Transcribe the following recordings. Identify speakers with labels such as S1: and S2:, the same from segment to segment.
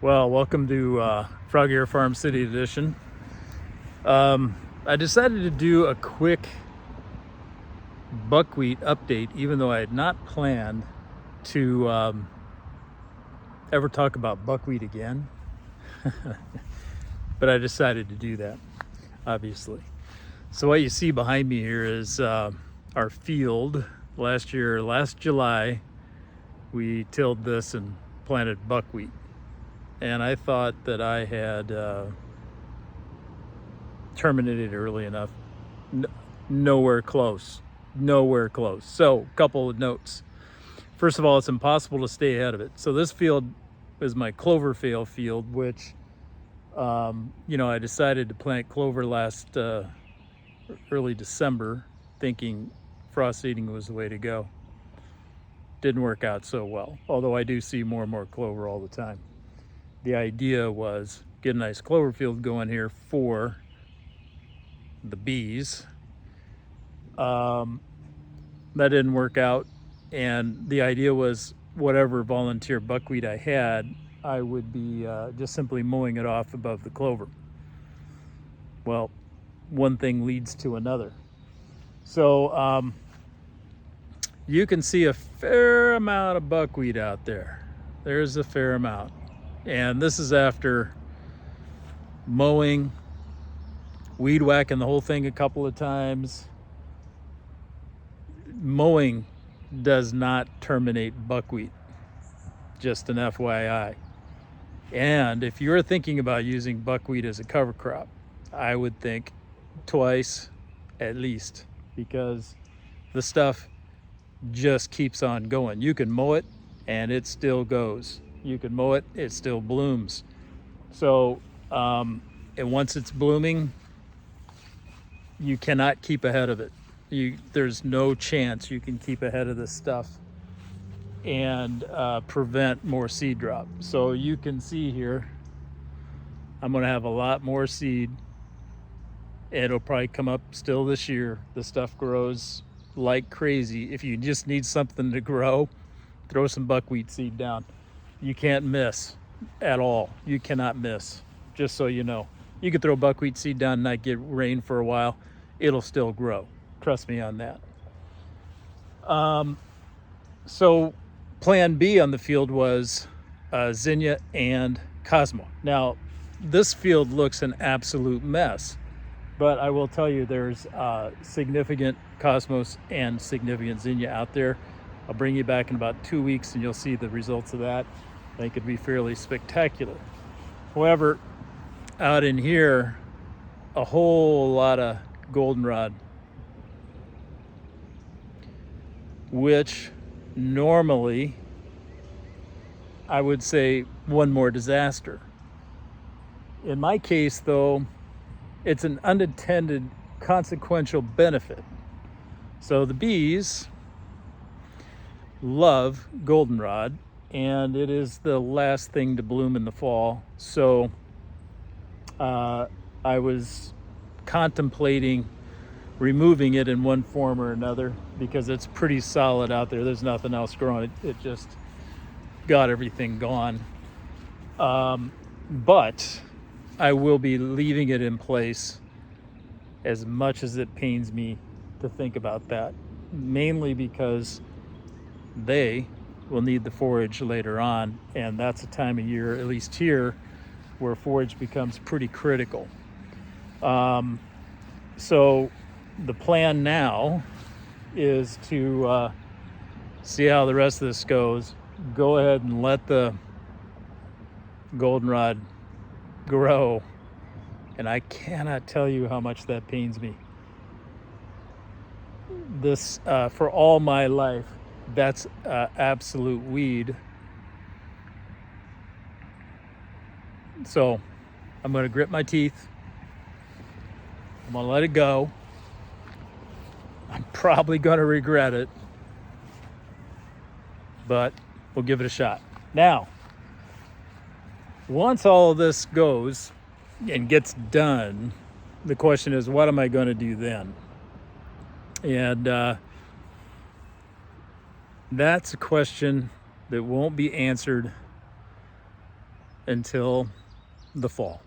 S1: Well, welcome to Frog Air Farm City Edition. I decided to do a quick buckwheat update, even though I had not planned to ever talk about buckwheat again. But I decided to do that, obviously. So what you see behind me here is our field. Last July, we tilled this and planted buckwheat. And I thought that I had terminated early enough. Nowhere close. So, a couple of notes. First of all, it's impossible to stay ahead of it. So this field is my Cloverfield field, which, I decided to plant clover last early December, thinking frost seeding was the way to go. Didn't work out so well, although I do see more and more clover all the time. The idea was get a nice clover field going here for the bees. That didn't work out, and the idea was whatever volunteer buckwheat I had, I would be just simply mowing it off above the clover. Well, one thing leads to another. So you can see a fair amount of buckwheat out there. There's a fair amount. And this is after mowing, weed whacking the whole thing a couple of times. Mowing does not terminate buckwheat, just an FYI. And if you're thinking about using buckwheat as a cover crop, I would think twice at least, because the stuff just keeps on going. You can mow it and it still goes. You can mow it, it still blooms. So, and once it's blooming, you cannot keep ahead of it. There's no chance you can keep ahead of this stuff and prevent more seed drop. So you can see here, I'm gonna have a lot more seed. It'll probably come up still this year. The stuff grows like crazy. If you just need something to grow, throw some buckwheat seed down. You can't miss at all. You cannot miss, just so you know. You could throw buckwheat seed down and not get rain for a while. It'll still grow. Trust me on that. So plan B on the field was Zinnia and Cosmo. Now, this field looks an absolute mess, but I will tell you there's significant Cosmos and significant Zinnia out there. I'll bring you back in about 2 weeks and you'll see the results of that. I think it'd be fairly spectacular. However, out in here, a whole lot of goldenrod, which normally I would say one more disaster. In my case, though, it's an unintended consequential benefit. So the bees love goldenrod, and it is the last thing to bloom in the fall. So I was contemplating removing it in one form or another because it's pretty solid out there. There's nothing else growing. It just got everything gone. But I will be leaving it in place, as much as it pains me to think about that, mainly because they will need the forage later on, and that's a time of year, at least here, where forage becomes pretty critical. So the plan now is to see how the rest of this goes. Go ahead and let the goldenrod grow, and I cannot tell you how much that pains me. This for all my life, that's absolute weed. So I'm going to grit my teeth. I'm going to let it go. I'm probably going to regret it, but we'll give it a shot. Now, once all of this goes and gets done, the question is, what am I going to do then? And that's a question that won't be answered until the fall.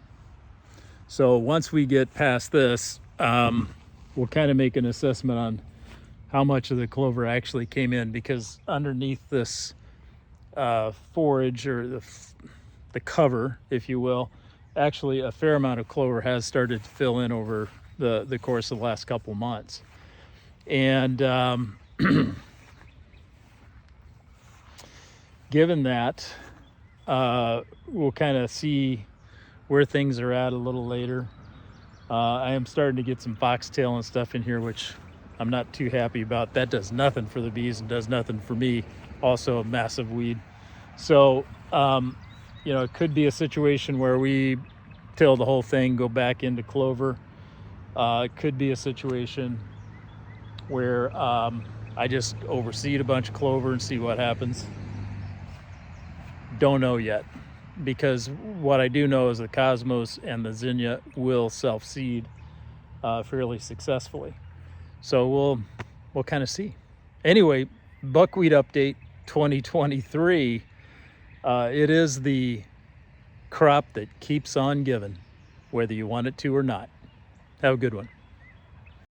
S1: So once we get past this, we'll kind of make an assessment on how much of the clover actually came in, because underneath this forage, or the cover, if you will, actually a fair amount of clover has started to fill in over the course of the last couple months. And given that, we'll kind of see where things are at a little later. I am starting to get some foxtail and stuff in here, which I'm not too happy about. That does nothing for the bees and does nothing for me. Also a massive weed. So, you know, it could be a situation where we till the whole thing, go back into clover. It could be a situation where I just overseed a bunch of clover and see what happens. Don't know yet, because what I do know is the Cosmos and the Zinnia will self-seed fairly successfully. So we'll kind of see. Anyway, buckwheat update 2023. It is the crop that keeps on giving, whether you want it to or not. Have a good one.